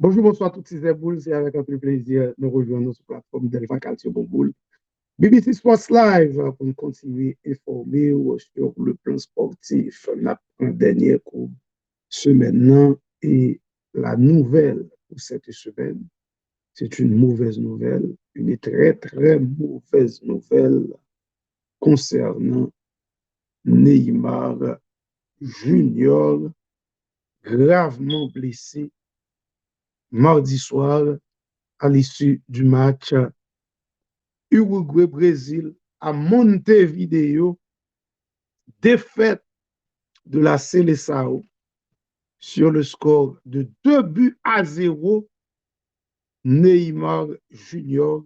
Bonjour, bonsoir toutes ces boules. C'est avec un peu plaisir de rejoindre sur la plateforme Delva Calcio Boule. BBC Sports Live pour nous continuer à informer sur le plan sportif. On a un dernier coup semaine et la nouvelle pour cette semaine, c'est une mauvaise nouvelle, une très très mauvaise nouvelle concernant Neymar Junior, gravement blessé mardi soir à l'issue du match Uruguay-Brésil à Montevideo, défaite de la Seleção sur le score de 2-0. Neymar Junior,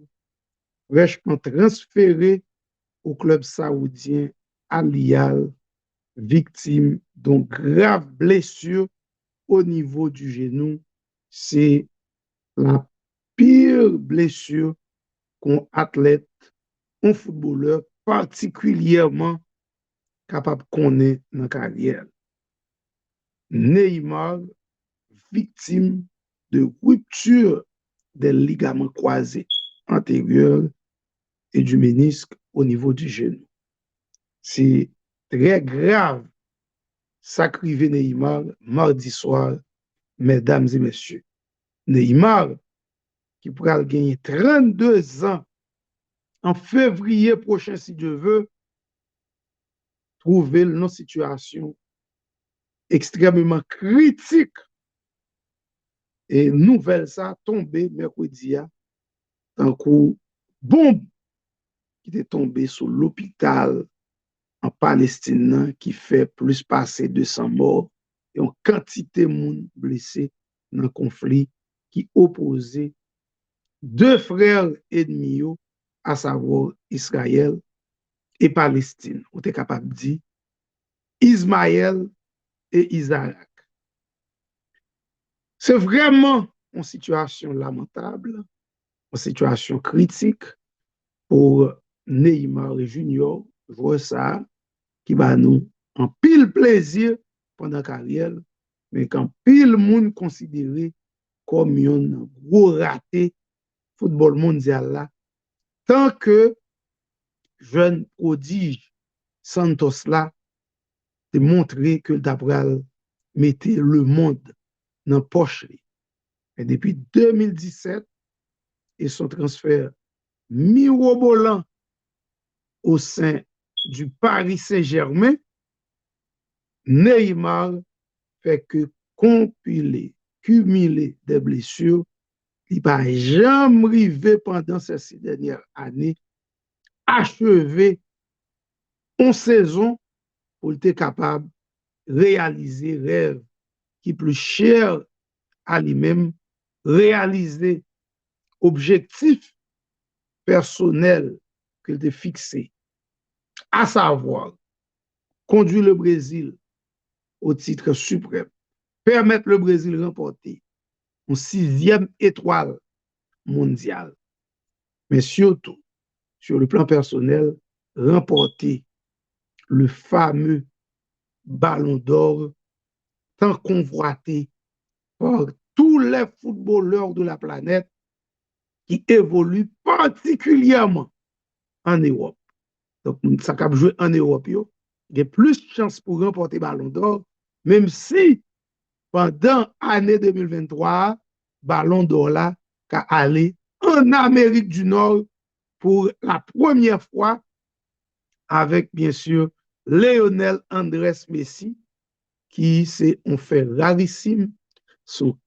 fraîchement transféré au club saoudien Al Hilal, victime d'une grave blessure au niveau du genou. C'est la pire blessure qu'un athlète, un footballeur particulièrement capable de connaître dans la carrière. Neymar, victime de rupture des ligaments croisés antérieurs et du ménisque au niveau du genou. C'est très grave, sacrivé Neymar mardi soir, mesdames et messieurs. Neymar, qui pourra gagner 32 ans en février prochain, si Dieu veut, trouver une situation extrêmement critique. Et nouvelle ça tombé mercredi, un coup bombe qui est tombé sur l'hôpital en Palestine qui fait plus passer 200 morts et une quantité de monde blessés dans le conflit qui opposait deux frères ennemis, à savoir Israël et Palestine. On est capable de dire Ismaël et Isaac. C'est vraiment une situation lamentable, une situation critique pour Neymar Junior, joueur ça, qui va nous en pile plaisir pendant la carrière, mais qu'en pile monde considéré comme un gros raté football mondial là, tant que jeune prodige Santos là, de montrer que Dabral mettait le monde dans la poche. Et depuis 2017, et son transfert mirobolant au sein du Paris Saint-Germain, Neymar fait que compiler, cumuler des blessures, il n'a jamais arrivé pendant ces 6 dernières années, achever une saison pour être capable de réaliser rêve qui est plus cher à lui-même, réaliser objectif personnel qu'il a fixé, à savoir conduire le Brésil au titre suprême, permettre le Brésil de remporter une 6e étoile mondiale, mais surtout, sur le plan personnel, remporter le fameux ballon d'or tant convoité par tous les footballeurs de la planète qui évoluent particulièrement en Europe. Donc, ça cap jouer en Europe, il y a plus de chances pour remporter ballon d'or, même si pendant l'année 2023, ballon d'or là, qu'a allé en Amérique du Nord pour la première fois avec, bien sûr, Lionel Andrés Messi, qui c'est un fait rarissime, sous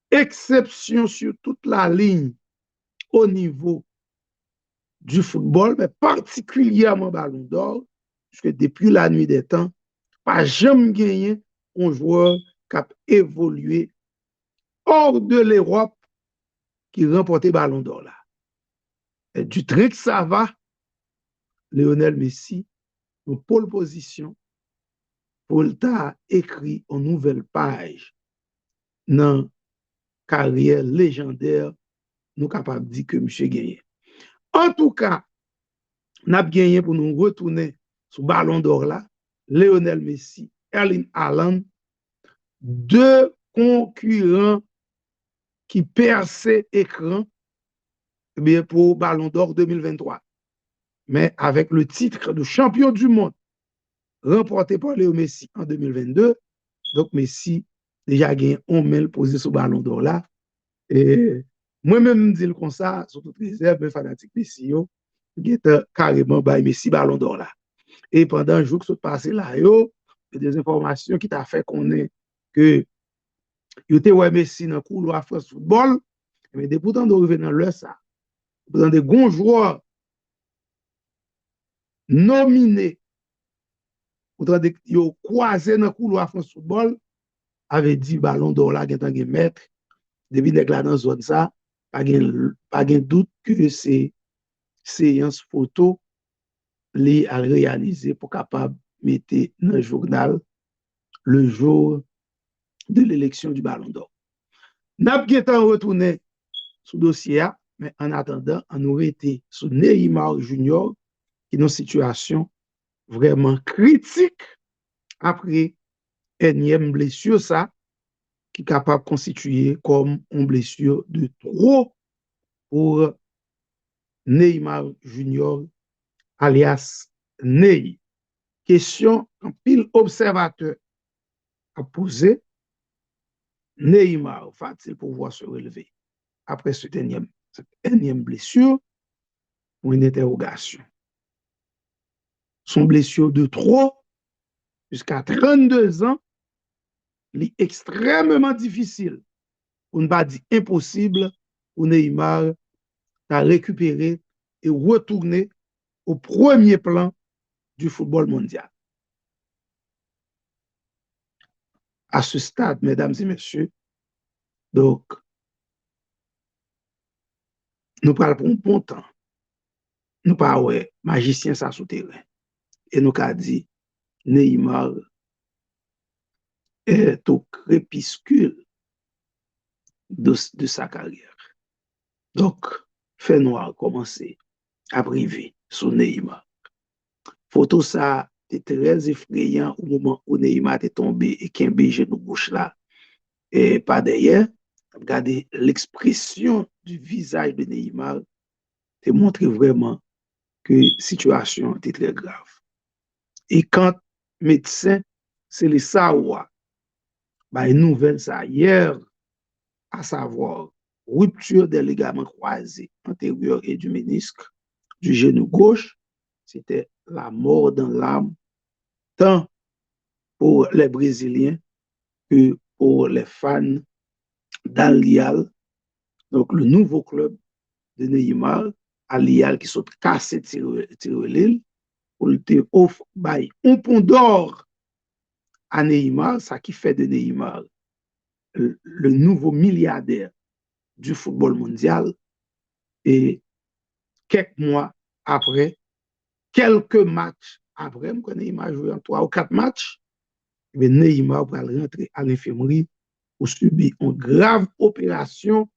exception sur toute la ligne au niveau du football, mais particulièrement ballon d'or, puisque depuis la nuit des temps, pas jamais gagné un joueur qui a évolué hors de l'Europe qui remportait ballon d'or là. Et du trait que ça va, Lionel Messi, en pole position, pour t'a écrit une nouvelle page dans la carrière légendaire, nous capables de dire que M. gagné. En tout cas, nous avons gagné pour nous retourner sur le ballon d'or là, Lionel Messi, Erling Haaland, deux concurrents qui perçait écran pour Ballon d'Or 2023. Mais avec le titre de champion du monde remporté par Léo Messi en 2022, donc Messi déjà gagné 11 000 posé sur Ballon d'Or là. Et moi-même, je dis comme ça, sur toute réserve, mes fanatiques Messi, qui étaient carrément by Messi Ballon d'Or là. Et pendant le jour que ça passé là, il y a des informations qui t'a fait qu'on est que il était ouais Messi dans le couloir France Football, mais depuis pourtant de revenir dans le ça, dans des bons joueurs nominés, pourtant de croisés dans le couloir France Football, avait dit Ballon d'Or là, qui est maître, depuis que là dans zone ça, pas de doute que c'est séance photo li à réaliser pour capable mettre dans le journal le jour de l'élection du Ballon d'Or. N'a pas retourné sous dossier, mais en attendant, on aurait été sous Neymar Junior, qui est dans une situation vraiment critique après énième blessure, ça, qui est capable de constituer comme une blessure de trop pour Neymar Junior, alias Ney. Question qu'un pile observateur a posé, Neymar va-t-il pouvoir se relever après cette énième blessure ou une interrogation? Son blessure de trop jusqu'à 32 ans, est extrêmement difficile, pour ne pas dire impossible, pour Neymar à récupérer et retourner au premier plan du football mondial. À ce stade, mesdames et messieurs, donc, nous parlons pour un bon temps. Nous parlons, ouais, magicien ça souterrain. Et nous avons dit, Neymar est au crépuscule de sa carrière. Donc, fait noir commencer à priver sur Neymar. Photo ça est très effrayant au moment où Neymar est tombé et qu'un genou gauche là. Et pas d'ailleurs, regardez l'expression du visage de Neymar, te montre vraiment que la situation était très grave. Et quand médecin, c'est les savoir, bah, une nouvelle ça hier, à savoir rupture des ligaments croisés antérieurs et du ménisque du genou gauche, c'était la mort dans l'âme, tant pour les Brésiliens que pour les fans d'Al-Hilal, donc le nouveau club de Neymar, Al-Hilal qui sont cassés tirer l'île, pour le offre un pont d'or à Neymar, ça qui fait de Neymar le nouveau milliardaire du football mondial. Et quelques mois après, quelques matchs après, je connais Neymar joué en 3 ou 4 matchs, mais Neymar va rentrer à l'infirmerie pour subir une grave opération.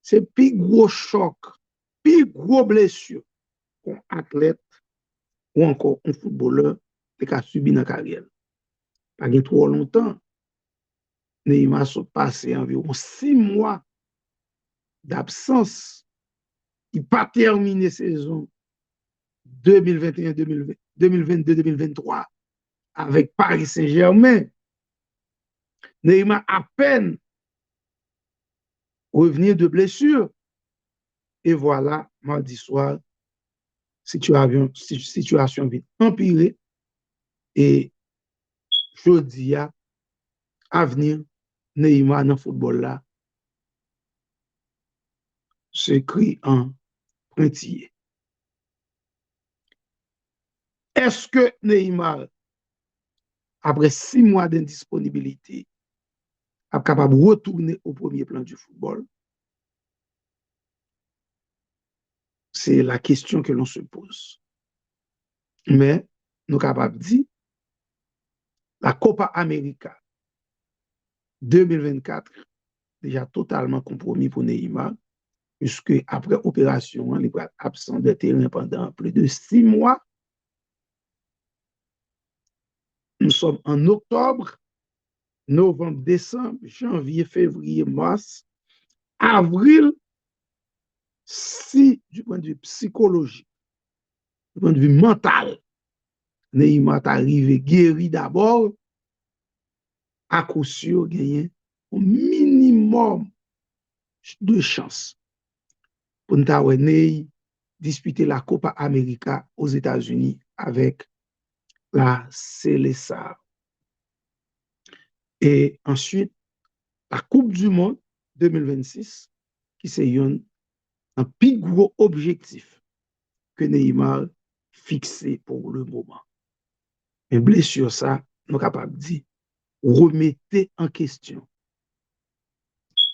C'est plus gros choc, plus gros blessure qu'un athlète ou encore un footballeur qui a subi dans la carrière. Pas trop longtemps, Neymar a passé environ 6 mois d'absence. Il n'a pas terminé la saison 2021-2020, 2022-2023 avec Paris Saint-Germain. Neymar à peine revenu de blessure. Et voilà, mardi soir, situation vite empirée. Et jeudi, à venir, Neymar dans le football là, s'écrit en pointillé. Est-ce que Neymar, après 6 mois d'indisponibilité, est capable de retourner au premier plan du football? C'est la question que l'on se pose. Mais nous sommes capables de dire, la Copa América 2024, déjà totalement compromis pour Neymar, puisque après opération, il est absent de terrain pendant plus de 6 mois. Nous sommes en octobre, novembre, décembre, janvier, février, mars. avril, si du point de vue psychologique, du point de vue mental, Neymar est arrivé guéri d'abord, à coup sûr, gagner un minimum de chance pour nous disputer la Copa América aux États-Unis avec la Célessa. Et ensuite, la Coupe du Monde 2026, qui c'est un plus gros objectif que Neymar fixé pour le moment. Mais blessure ça, nous sommes capables de dire, remettez en question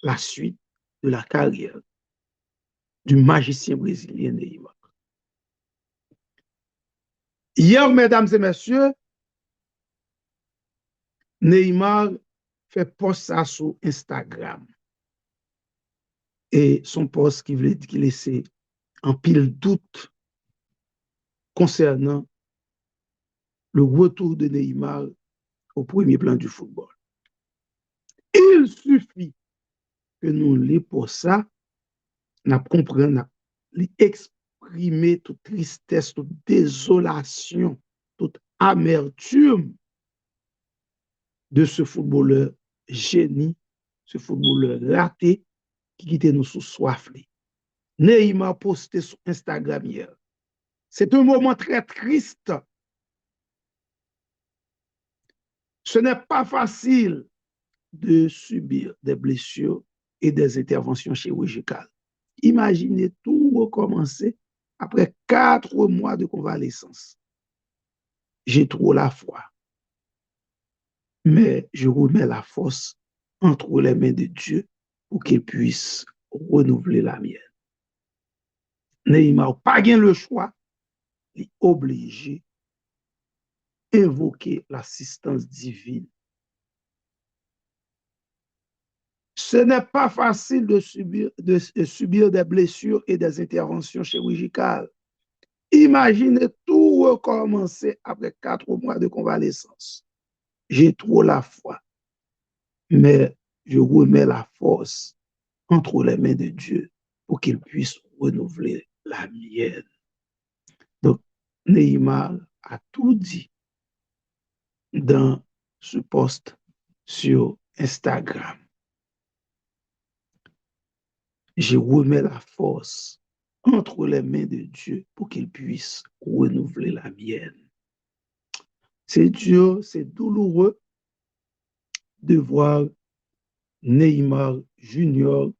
la suite de la carrière du magicien brésilien Neymar. Hier, mesdames et messieurs, Neymar fait post ça sur Instagram. Et son post qui voulait dire qu'il laissait en pile doute concernant le retour de Neymar au premier plan du football. Il suffit que nous les pour ça, nous comprenons, nous exprimer toute tristesse, toute désolation, toute amertume de ce footballeur génie, ce footballeur raté qui était nous sous soif. Neymar posté sur Instagram hier. C'est un moment très triste. Ce n'est pas facile de subir des blessures et des interventions chirurgicales. Imaginez tout recommencer après 4 mois de convalescence. J'ai trop la foi, mais je remets la force entre les mains de Dieu pour qu'il puisse renouveler la mienne. Neymar n'a pas le choix, il est obligé d'invoquer l'assistance divine. Ce n'est pas facile de subir des blessures et des interventions chirurgicales. Imaginez tout recommencer après 4 mois de convalescence. J'ai trop la foi, mais je remets la force entre les mains de Dieu pour qu'il puisse renouveler la mienne. Donc, Neymar a tout dit dans ce post sur Instagram. Je remets la force entre les mains de Dieu pour qu'il puisse renouveler la mienne. C'est dur, c'est douloureux de voir Neymar Junior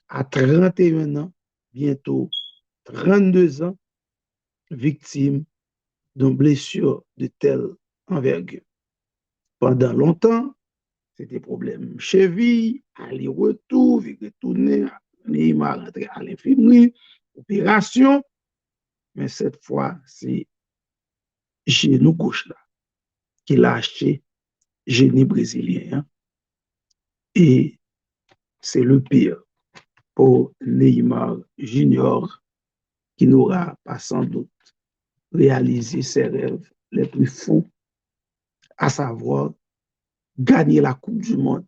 à 31 ans, bientôt 32 ans, victime d'une blessure de telle envergure. Pendant longtemps, c'était problème cheville, aller-retour, retourner, Neymar rentrer à l'infirmerie, opération, mais cette fois, c'est genou gauche là, qui l'a acheté, génie brésilien. Hein? Et c'est le pire pour Neymar Junior, qui n'aura pas sans doute réalisé ses rêves les plus fous, à savoir gagner la Coupe du Monde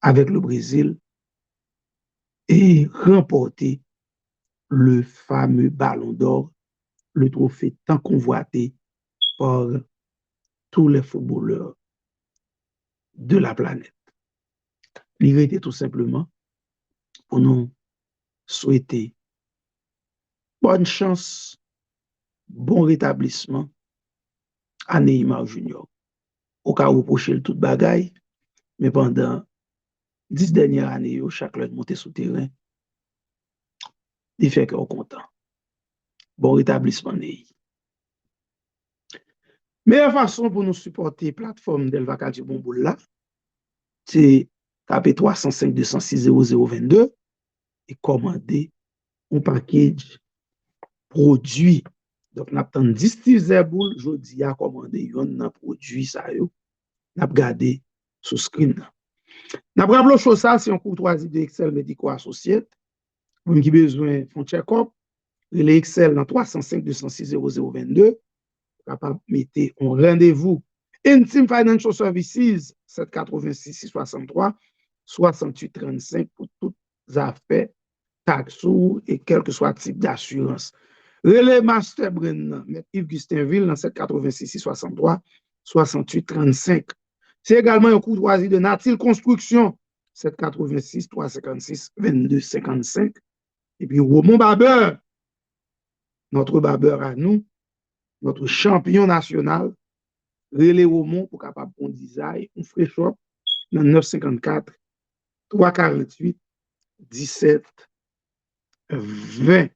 avec le Brésil et remporter le fameux Ballon d'Or, le trophée tant convoité par tous les footballeurs de la planète. Il était tout simplement pour nous souhaiter bonne chance, bon rétablissement à Neymar Junior. Au cas où reprocher le tout bagaille, mais pendant 10 dernières années, chaque l'heure monté sous terrain, il fait qu'on est content. Bon rétablissement, Ney. Meilleure façon pour nous supporter plateforme d'Elva Kadi Bomboul là, c'est taper 305 206 0022 et commander un package produit. Donc, nous avons 10 Zerboul, je dis à commander un produit, ça y est, nous avons gardé sur screen. Nous avons rappelé chose ça, c'est un courtoisie de Excel Medico Associate. Vous qui besoin de check-up, le Excel dans 305 206 0022, capable de mettre un rendez-vous. Intime Financial Services, 786 663, 6835 pour toutes affaires, taxes et quel que soit type d'assurance. Relais Master Brain, M. Yves Gustinville, dans 786 663 68 35. C'est également un courtoisie de Natil Construction, 786 356 22 55. Et puis Roman Barber, notre barbeur à nous, notre champion national, Relais Roman pour capable de design, un frais shop dans 954 348 17 20.